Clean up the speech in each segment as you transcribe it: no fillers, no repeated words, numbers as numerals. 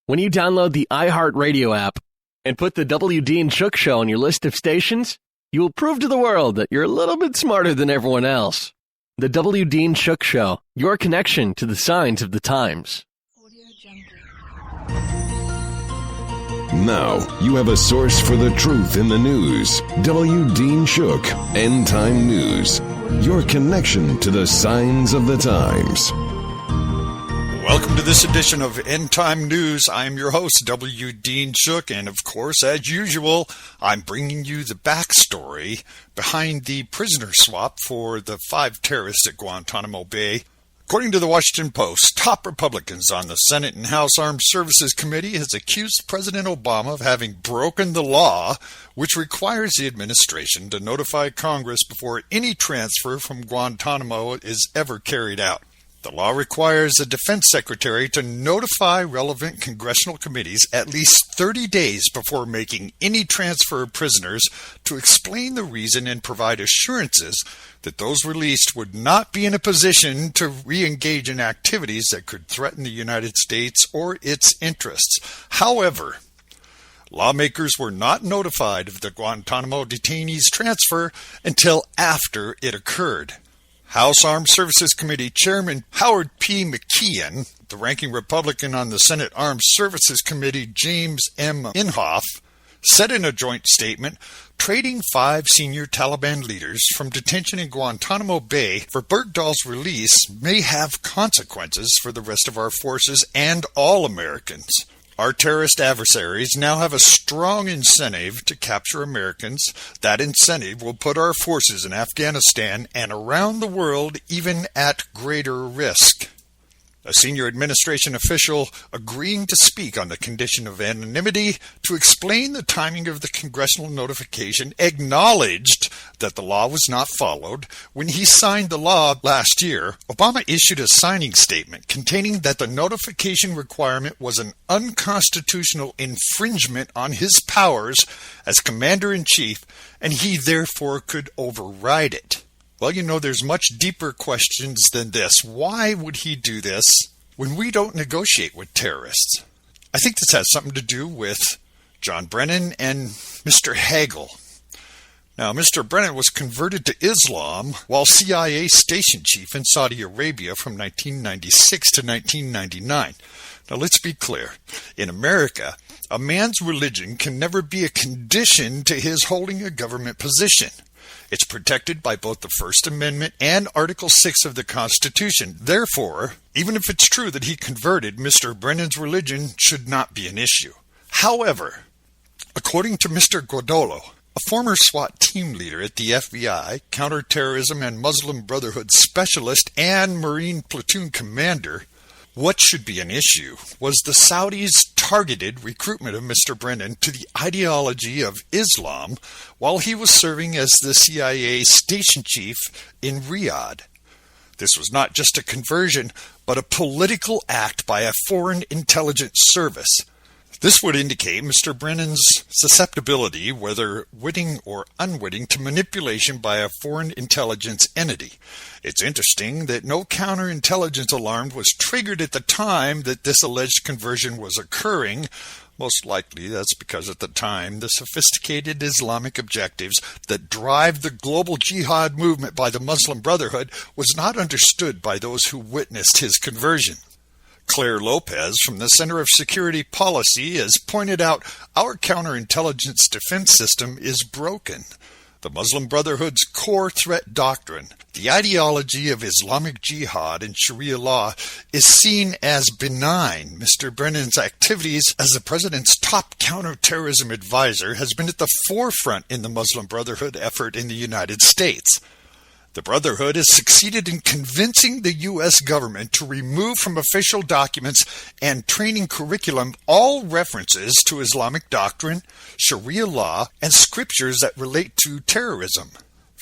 When you download the iHeartRadio app and put the W. and Shook Show on your list of stations, you will prove to the world that you're a little bit smarter than everyone else. The W. and Shook Show, your connection to the signs of the times. Now, you have a source for the truth in the news. W. Dean Shook, End Time News. Your connection to the signs of the times. Welcome to this edition of End Time News. I'm your host, W. Dean Shook, and of course, as usual, I'm bringing you the backstory behind the prisoner swap for the 5 terrorists at Guantanamo Bay. According to the Washington Post, top Republicans on the Senate and House Armed Services Committee has accused President Obama of having broken the law, which requires the administration to notify Congress before any transfer from Guantanamo is ever carried out. The law requires the Defense Secretary to notify relevant congressional committees at least 30 days before making any transfer of prisoners to explain the reason and provide assurances that those released would not be in a position to re-engage in activities that could threaten the United States or its interests. However, lawmakers were not notified of the Guantanamo detainees' transfer until after it occurred. House Armed Services Committee Chairman Howard P. McKeon, the ranking Republican on the Senate Armed Services Committee James M. Inhofe, said in a joint statement, trading 5 senior Taliban leaders from detention in Guantanamo Bay for Bergdahl's release may have consequences for the rest of our forces and all Americans. Our terrorist adversaries now have a strong incentive to capture Americans. That incentive will put our forces in Afghanistan and around the world even at greater risk. A senior administration official agreeing to speak on the condition of anonymity to explain the timing of the congressional notification acknowledged that the law was not followed. When he signed the law last year, Obama issued a signing statement containing that the notification requirement was an unconstitutional infringement on his powers as commander-in-chief, and he therefore could override it. Well, you know, there's much deeper questions than this. Why would he do this when we don't negotiate with terrorists? I think this has something to do with John Brennan and Mr. Hagel. Now, Mr. Brennan was converted to Islam while CIA station chief in Saudi Arabia from 1996 to 1999. Now, let's be clear. In America, a man's religion can never be a condition to his holding a government position. It's protected by both the First Amendment and Article 6 of the Constitution. Therefore, even if it's true that he converted, Mr. Brennan's religion should not be an issue. However, according to Mr. Guantanamo, a former SWAT team leader at the FBI, counterterrorism and Muslim Brotherhood specialist and Marine platoon commander, what should be an issue was the Saudis' targeted recruitment of Mr. Brennan to the ideology of Islam while he was serving as the CIA station chief in Riyadh. This was not just a conversion, but a political act by a foreign intelligence service. This would indicate Mr. Brennan's susceptibility, whether witting or unwitting, to manipulation by a foreign intelligence entity. It's interesting that no counterintelligence alarm was triggered at the time that this alleged conversion was occurring. Most likely that's because at the time the sophisticated Islamic objectives that drive the global jihad movement by the Muslim Brotherhood was not understood by those who witnessed his conversion. Claire Lopez from the Center of Security Policy has pointed out our counterintelligence defense system is broken. The Muslim Brotherhood's core threat doctrine, the ideology of Islamic Jihad and Sharia law, is seen as benign. Mr. Brennan's activities as the president's top counterterrorism advisor has been at the forefront in the Muslim Brotherhood effort in the United States. The Brotherhood has succeeded in convincing the U.S. government to remove from official documents and training curriculum all references to Islamic doctrine, Sharia law, and scriptures that relate to terrorism.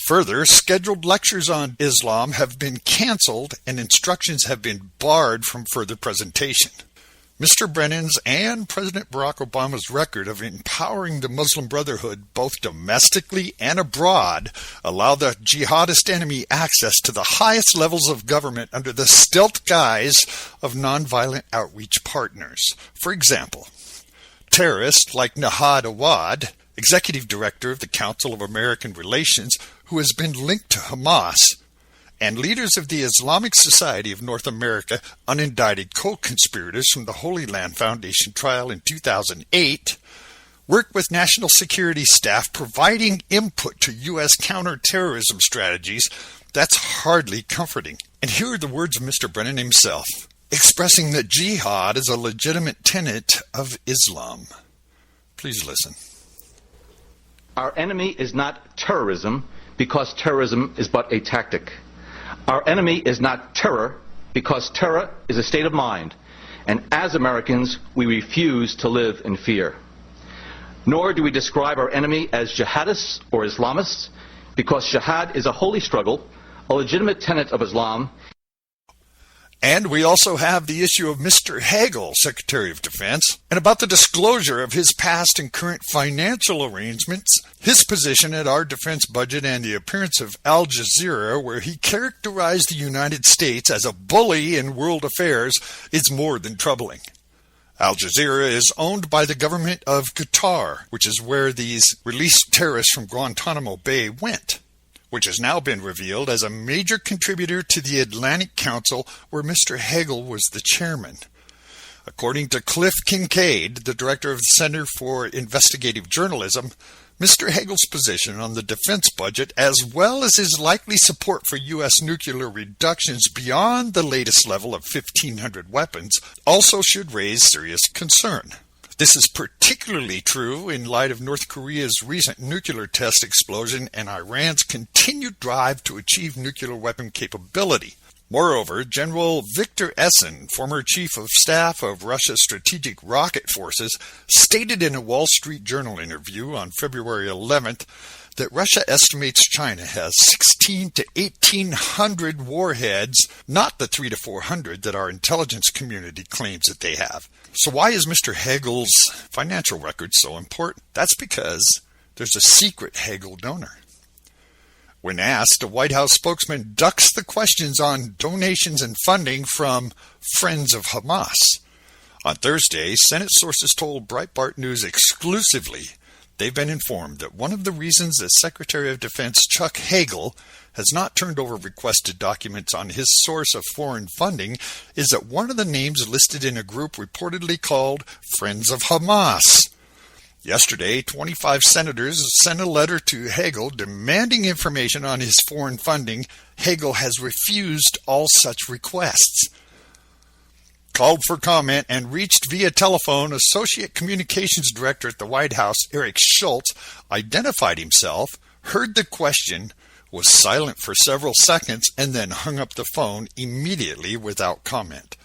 Further, scheduled lectures on Islam have been canceled and instructions have been barred from further presentation. Mr. Brennan's and President Barack Obama's record of empowering the Muslim Brotherhood both domestically and abroad allow the jihadist enemy access to the highest levels of government under the stealth guise of nonviolent outreach partners. For example, terrorists like Nahad Awad, executive director of the Council of American Relations, who has been linked to Hamas, and leaders of the Islamic Society of North America, unindicted co-conspirators from the Holy Land Foundation trial in 2008, work with national security staff providing input to U.S. counterterrorism strategies. That's hardly comforting. And here are the words of Mr. Brennan himself, expressing that jihad is a legitimate tenet of Islam. Please listen. Our enemy is not terrorism because terrorism is but a tactic. Our enemy is not terror because terror is a state of mind, and as Americans, we refuse to live in fear. Nor do we describe our enemy as jihadists or Islamists because jihad is a holy struggle, a legitimate tenet of Islam. And we also have the issue of Mr. Hagel, Secretary of Defense, and about the disclosure of his past and current financial arrangements, his position at our defense budget, and the appearance of Al Jazeera, where he characterized the United States as a bully in world affairs, is more than troubling. Al Jazeera is owned by the government of Qatar, which is where these released terrorists from Guantanamo Bay went, which has now been revealed as a major contributor to the Atlantic Council, where Mr. Hagel was the chairman. According to Cliff Kincaid, the director of the Center for Investigative Journalism, Mr. Hagel's position on the defense budget, as well as his likely support for U.S. nuclear reductions beyond the latest level of 1,500 weapons, also should raise serious concern. This is particularly true in light of North Korea's recent nuclear test explosion and Iran's continued drive to achieve nuclear weapon capability. Moreover, General Victor Essen, former chief of staff of Russia's strategic rocket forces, stated in a Wall Street Journal interview on February 11th that Russia estimates China has 16 to 1,800 warheads, not the 3 to 400 that our intelligence community claims that they have. So why is Mr. Hagel's financial record so important? That's because there's a secret Hagel donor. When asked, a White House spokesman ducks the questions on donations and funding from Friends of Hamas. On Thursday, Senate sources told Breitbart News exclusively they've been informed that one of the reasons that Secretary of Defense Chuck Hagel has not turned over requested documents on his source of foreign funding is that one of the names listed in a group reportedly called Friends of Hamas. Yesterday, 25 senators sent a letter to Hagel demanding information on his foreign funding. Hagel has refused all such requests. Called for comment and reached via telephone, Associate Communications Director at the White House, Eric Schultz, identified himself, heard the question, was silent for several seconds, and then hung up the phone immediately without comment.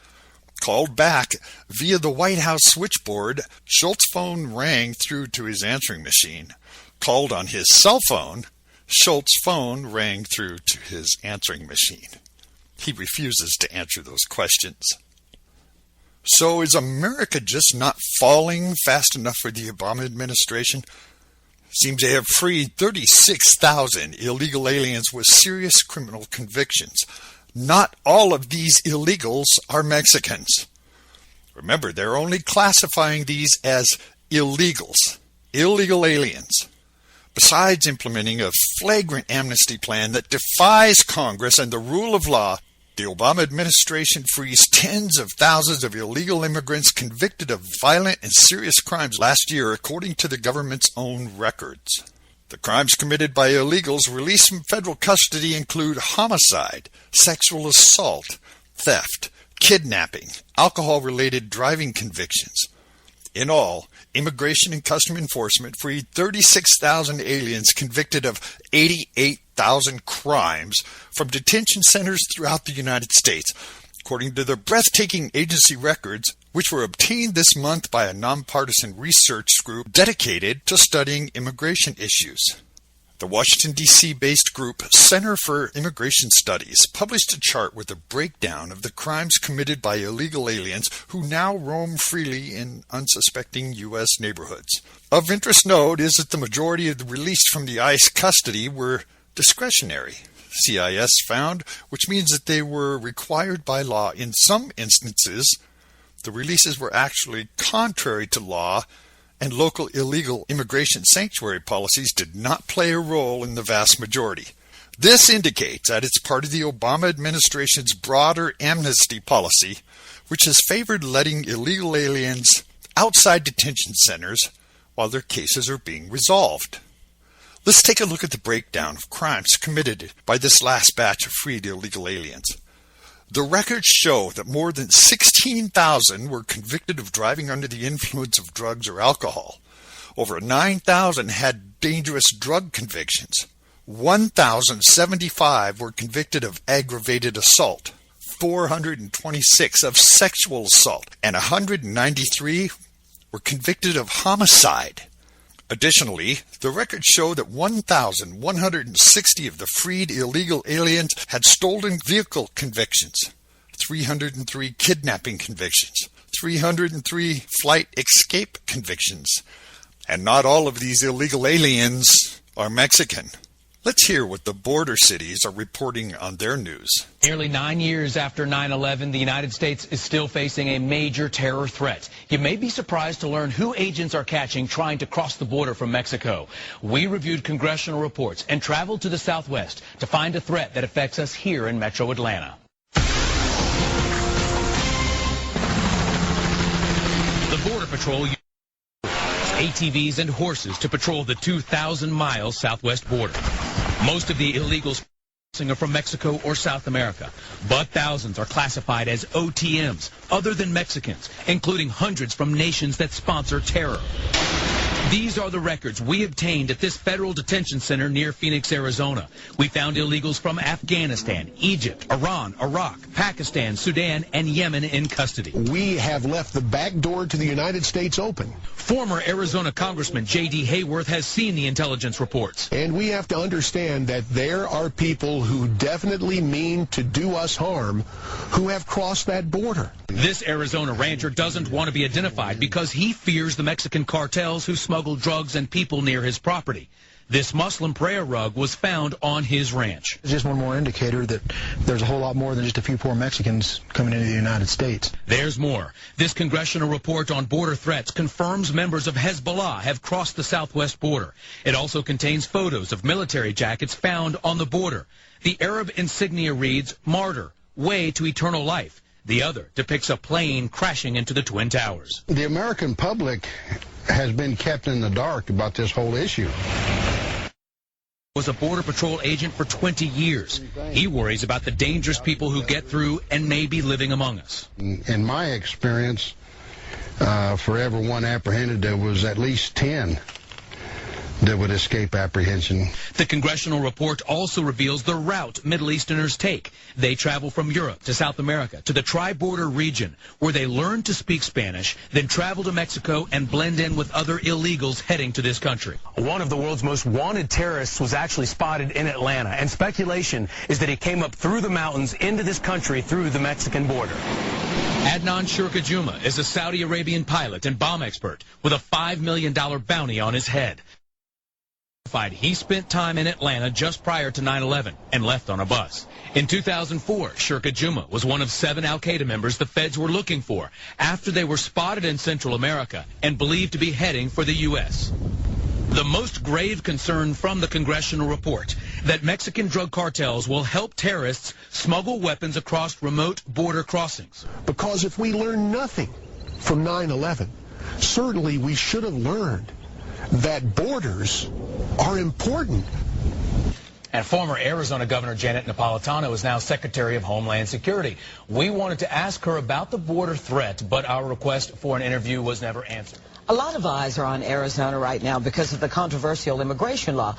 Called back via the White House switchboard, Schultz's phone rang through to his answering machine. Called on his cell phone, Schultz's phone rang through to his answering machine. He refuses to answer those questions. So is America just not falling fast enough for the Obama administration? Seems they have freed 36,000 illegal aliens with serious criminal convictions. Not all of these illegals are Mexicans. Remember, they're only classifying these as illegals, illegal aliens. Besides implementing a flagrant amnesty plan that defies Congress and the rule of law, the Obama administration frees tens of thousands of illegal immigrants convicted of violent and serious crimes last year, according to the government's own records. The crimes committed by illegals released from federal custody include homicide, sexual assault, theft, kidnapping, alcohol-related driving convictions. In all, Immigration and Customs Enforcement freed 36,000 aliens convicted of 88,000 crimes from detention centers throughout the United States, according to the breathtaking agency records, which were obtained this month by a nonpartisan research group dedicated to studying immigration issues. The Washington, D.C.-based group Center for Immigration Studies published a chart with a breakdown of the crimes committed by illegal aliens who now roam freely in unsuspecting U.S. neighborhoods. Of interest note is that the majority of the released from the ICE custody were discretionary, CIS found, which means that they were required by law. In some instances, the releases were actually contrary to law, and local illegal immigration sanctuary policies did not play a role in the vast majority. This indicates that it's part of the Obama administration's broader amnesty policy, which has favored letting illegal aliens outside detention centers while their cases are being resolved. Let's take a look at the breakdown of crimes committed by this last batch of freed illegal aliens. The records show that more than 16,000 were convicted of driving under the influence of drugs or alcohol. Over 9,000 had dangerous drug convictions. 1,075 were convicted of aggravated assault, 426 of sexual assault, and 193 were convicted of homicide. Additionally, the records show that 1,160 of the freed illegal aliens had stolen vehicle convictions, 303 kidnapping convictions, 303 flight escape convictions, and not all of these illegal aliens are Mexican. Let's hear what the border cities are reporting on their news. Nearly 9 years after 9/11, the United States is still facing a major terror threat. You may be surprised to learn who agents are catching trying to cross the border from Mexico. We reviewed congressional reports and traveled to the Southwest to find a threat that affects us here in Metro Atlanta. The Border Patrol uses ATVs and horses to patrol the 2,000-mile southwest border. Most of the illegals are from Mexico or South America, but thousands are classified as OTMs, other than Mexicans, including hundreds from nations that sponsor terror. These are the records we obtained at this federal detention center near Phoenix, Arizona. We found illegals from Afghanistan, Egypt, Iran, Iraq, Pakistan, Sudan, and Yemen in custody. We have left the back door to the United States open. Former Arizona Congressman J.D. Hayworth has seen the intelligence reports. And we have to understand that there are people who definitely mean to do us harm who have crossed that border. This Arizona rancher doesn't want to be identified because he fears the Mexican cartels who smuggle drugs and people near his property. This Muslim prayer rug was found on his ranch. It's just one more indicator that there's a whole lot more than just a few poor Mexicans coming into the United States. There's more. This congressional report on border threats confirms members of Hezbollah have crossed the southwest border. It also contains photos of military jackets found on the border. The Arab insignia reads, "Martyr, way to eternal life." The other depicts a plane crashing into the Twin Towers. The American public has been kept in the dark about this whole issue. Was a Border Patrol agent for 20 years. He worries about the dangerous people who get through and may be living among us. In my experience, for every one apprehended, there was at least 10 that would escape apprehension. The congressional report also reveals the route Middle Easterners take. They travel from Europe to South America to the tri-border region, where they learn to speak Spanish, then travel to Mexico and blend in with other illegals heading to this country. One of the world's most wanted terrorists was actually spotted in Atlanta, and speculation is that he came up through the mountains into this country through the Mexican border. Adnan Shurkajuma is a Saudi Arabian pilot and bomb expert with a $5 million bounty on his head. He spent time in Atlanta just prior to 9/11 and left on a bus. In 2004, Shurkajuma was one of 7 al-Qaeda members the feds were looking for after they were spotted in Central America and believed to be heading for the U.S. The most grave concern from the congressional report that Mexican drug cartels will help terrorists smuggle weapons across remote border crossings. Because if we learn nothing from 9/11, certainly we should have learned that borders are important. And former Arizona Governor Janet Napolitano is now Secretary of Homeland Security. We wanted to ask her about the border threat, but our request for an interview was never answered. A lot of eyes are on Arizona right now because of the controversial immigration law.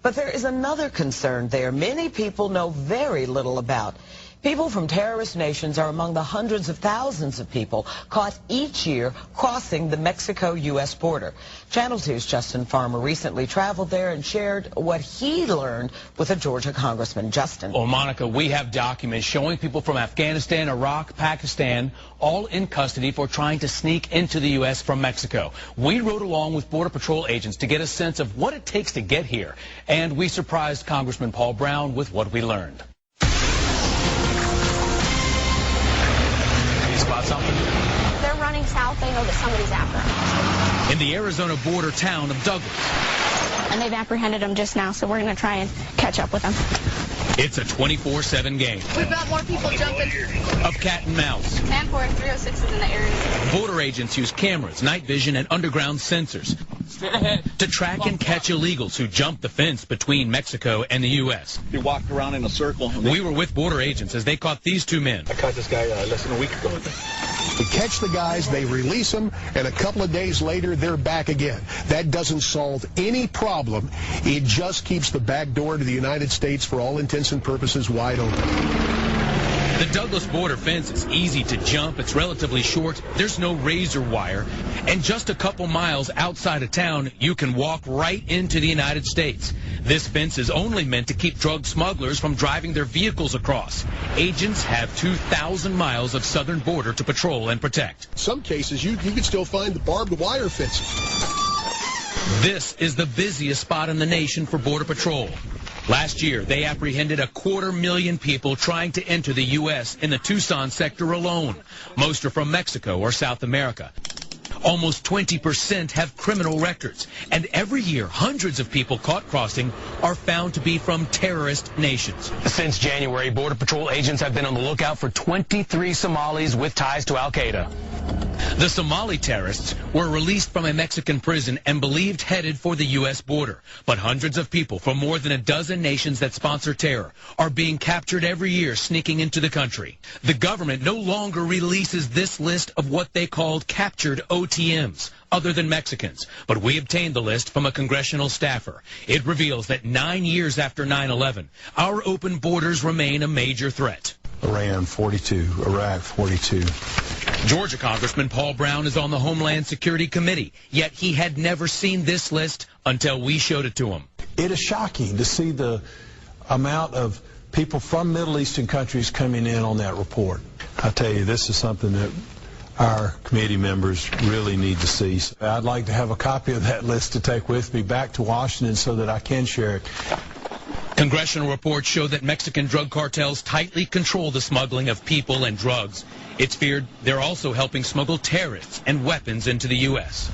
But there is another concern there many people know very little about. People from terrorist nations are among the hundreds of thousands of people caught each year crossing the Mexico-U.S. border. Channel 2's Justin Farmer recently traveled there and shared what he learned with a Georgia congressman. Justin. Well, Monica, we have documents showing people from Afghanistan, Iraq, Pakistan, all in custody for trying to sneak into the U.S. from Mexico. We rode along with Border Patrol agents to get a sense of what it takes to get here, and we surprised Congressman Paul Brown with what we learned. Spot something? They're running south. They know that somebody's after them. In the Arizona border town of Douglas. And they've apprehended them just now, so we're going to try and catch up with them. It's a 24/7 game. We've got more people jumping. Of cat and mouse. 10-4-306 is in the area. Border agents use cameras, night vision, and underground sensors to track and catch illegals who jump the fence between Mexico and the U.S. They walked around in a circle. We were with border agents as they caught these two men. I caught this guy less than a week ago. We catch the guys, they release them, and a couple of days later, they're back again. That doesn't solve any problem. It just keeps the back door to the United States, for all intents and purposes, wide open. The Douglas border fence is easy to jump. It's relatively short. There's no razor wire. And just a couple miles outside of town, you can walk right into the United States. This fence is only meant to keep drug smugglers from driving their vehicles across. Agents have 2,000 miles of southern border to patrol and protect. In some cases, you can still find the barbed wire fence. This is the busiest spot in the nation for Border Patrol. Last year, they apprehended 250,000 people trying to enter the U.S. in the Tucson sector alone. Most are from Mexico or South America. Almost 20% have criminal records. And every year, hundreds of people caught crossing are found to be from terrorist nations. Since January, Border Patrol agents have been on the lookout for 23 Somalis with ties to al-Qaeda. The Somali terrorists were released from a Mexican prison and believed headed for the U.S. border. But hundreds of people from more than a dozen nations that sponsor terror are being captured every year sneaking into the country. The government no longer releases this list of what they called captured OTMs, other than Mexicans. But we obtained the list from a congressional staffer. It reveals that 9 years after 9/11, our open borders remain a major threat. Iran, 42. Iraq, 42. Georgia Congressman Paul Brown is on the Homeland Security Committee, yet he had never seen this list until we showed it to him. It is shocking to see the amount of people from Middle Eastern countries coming in on that report. I tell you, this is something that our committee members really need to see. I'd like to have a copy of that list to take with me back to Washington so that I can share it. Congressional reports show that Mexican drug cartels tightly control the smuggling of people and drugs. It's feared they're also helping smuggle terrorists and weapons into the U.S.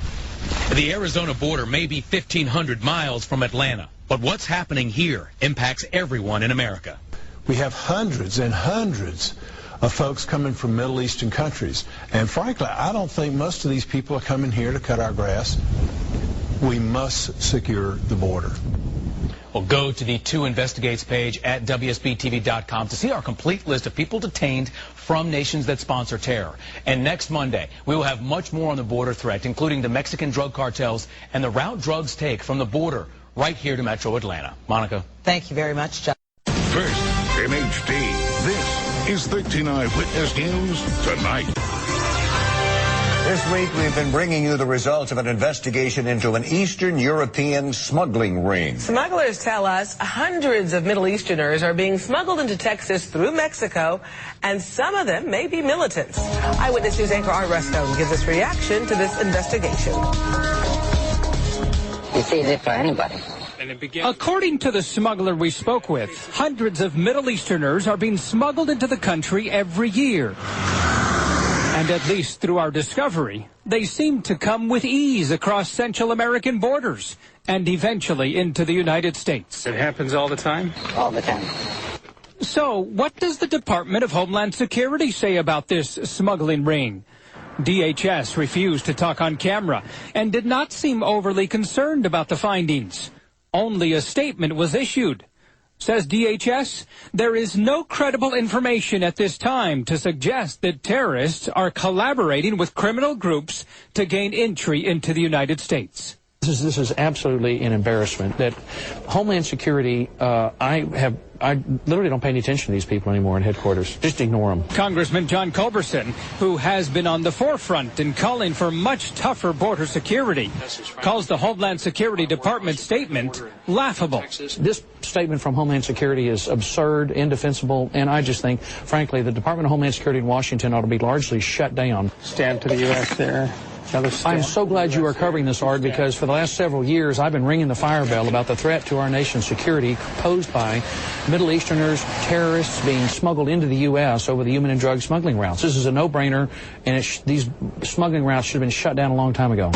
The Arizona border may be 1,500 miles from Atlanta, but what's happening here impacts everyone in America. We have hundreds and hundreds of folks coming from Middle Eastern countries, and frankly, I don't think most of these people are coming here to cut our grass. We must secure the border. Well, go to the 2 Investigates page at WSBTV.com to see our complete list of people detained from nations that sponsor terror. And next Monday, we will have much more on the border threat, including the Mexican drug cartels and the route drugs take from the border right here to Metro Atlanta. Monica. Thank you very much, John. First in HD, this is 13 Eyewitness News Tonight. This week, we've been bringing you the results of an investigation into an Eastern European smuggling ring. Smugglers tell us hundreds of Middle Easterners are being smuggled into Texas through Mexico, and some of them may be militants. Eyewitness News anchor Art Restone gives us reaction to this investigation. It's easy for anybody. According to the smuggler we spoke with, hundreds of Middle Easterners are being smuggled into the country every year. And at least through our discovery, they seem to come with ease across Central American borders and eventually into the United States. It happens all the time? All the time. So, what does the Department of Homeland Security say about this smuggling ring? DHS refused to talk on camera and did not seem overly concerned about the findings. Only a statement was issued. Says DHS, there is no credible information at this time to suggest that terrorists are collaborating with criminal groups to gain entry into the United States. This is absolutely an embarrassment that Homeland Security, I literally don't pay any attention to these people anymore in headquarters. Just ignore them. Congressman John Culberson, who has been on the forefront in calling for much tougher border security, calls the Homeland Security Department statement laughable. This statement from Homeland Security is absurd, indefensible, and I just think, frankly, the Department of Homeland Security in Washington ought to be largely shut down. Stand to the U.S. there. I'm so glad you are covering this, Art, because for the last several years I've been ringing the fire bell about the threat to our nation's security posed by Middle Easterners, terrorists being smuggled into the U.S. over the human and drug smuggling routes. This is a no-brainer, and these smuggling routes should have been shut down a long time ago.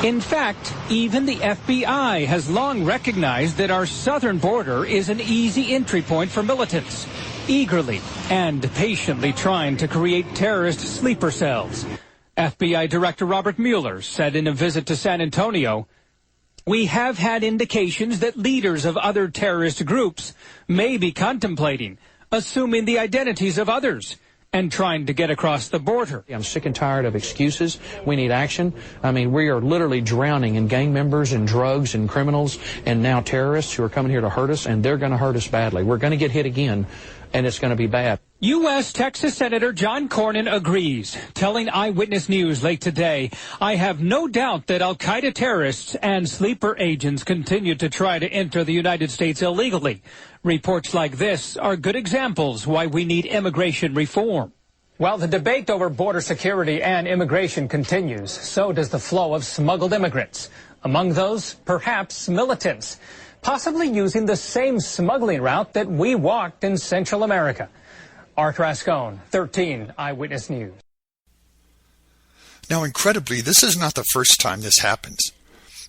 In fact, even the FBI has long recognized that our southern border is an easy entry point for militants, eagerly and patiently trying to create terrorist sleeper cells. FBI Director Robert Mueller said in a visit to San Antonio, "We have had indications that leaders of other terrorist groups may be contemplating assuming the identities of others and trying to get across the border." I'm sick and tired of excuses. We need action. I mean, we are literally drowning in gang members and drugs and criminals and now terrorists who are coming here to hurt us, and they're going to hurt us badly. We're going to get hit again, and it's going to be bad. U.S. Texas Senator John Cornyn agrees, telling Eyewitness News late today, "I have no doubt that al-Qaeda terrorists and sleeper agents continue to try to enter the United States illegally. Reports like this are good examples why we need immigration reform." While the debate over border security and immigration continues, so does the flow of smuggled immigrants. Among those, perhaps militants, possibly using the same smuggling route that we walked in Central America. Art Rascone, 13 Eyewitness News. Now, incredibly, this is not the first time this happens.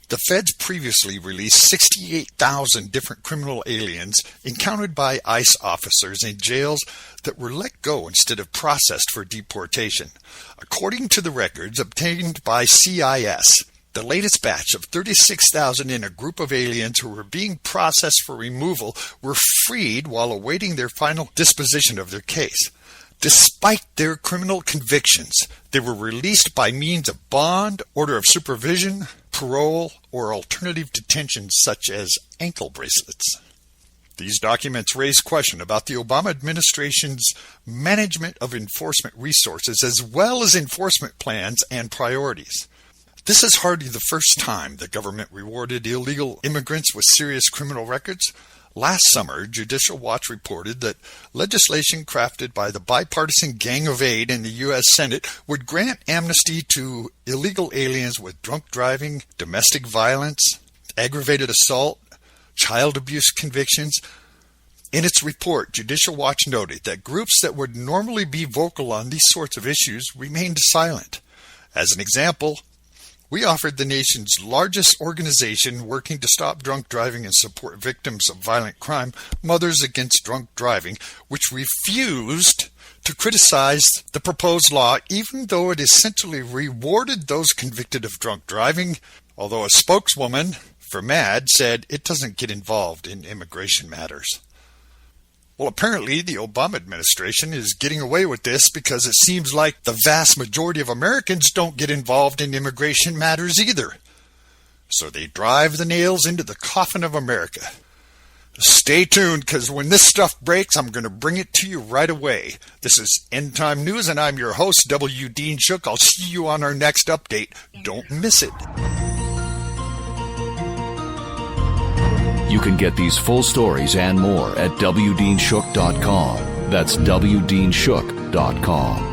The feds previously released 68,000 different criminal aliens encountered by ICE officers in jails that were let go instead of processed for deportation. According to the records obtained by CIS, the latest batch of 36,000 in a group of aliens who were being processed for removal were freed while awaiting their final disposition of their case. Despite their criminal convictions, they were released by means of bond, order of supervision, parole, or alternative detention such as ankle bracelets. These documents raise question about the Obama administration's management of enforcement resources as well as enforcement plans and priorities. This is hardly the first time the government rewarded illegal immigrants with serious criminal records. Last summer, Judicial Watch reported that legislation crafted by the bipartisan Gang of Eight in the U.S. Senate would grant amnesty to illegal aliens with drunk driving, domestic violence, aggravated assault, child abuse convictions. In its report, Judicial Watch noted that groups that would normally be vocal on these sorts of issues remained silent. As an example, we offered the nation's largest organization working to stop drunk driving and support victims of violent crime, Mothers Against Drunk Driving, which refused to criticize the proposed law, even though it essentially rewarded those convicted of drunk driving, although a spokeswoman for MAD said it doesn't get involved in immigration matters. Well, apparently the Obama administration is getting away with this because it seems like the vast majority of Americans don't get involved in immigration matters either. So they drive the nails into the coffin of America. Stay tuned, because when this stuff breaks, I'm going to bring it to you right away. This is End Time News, and I'm your host, W. Dean Shook. I'll see you on our next update. Don't miss it. You can get these full stories and more at WDeanShook.com. That's WDeanShook.com.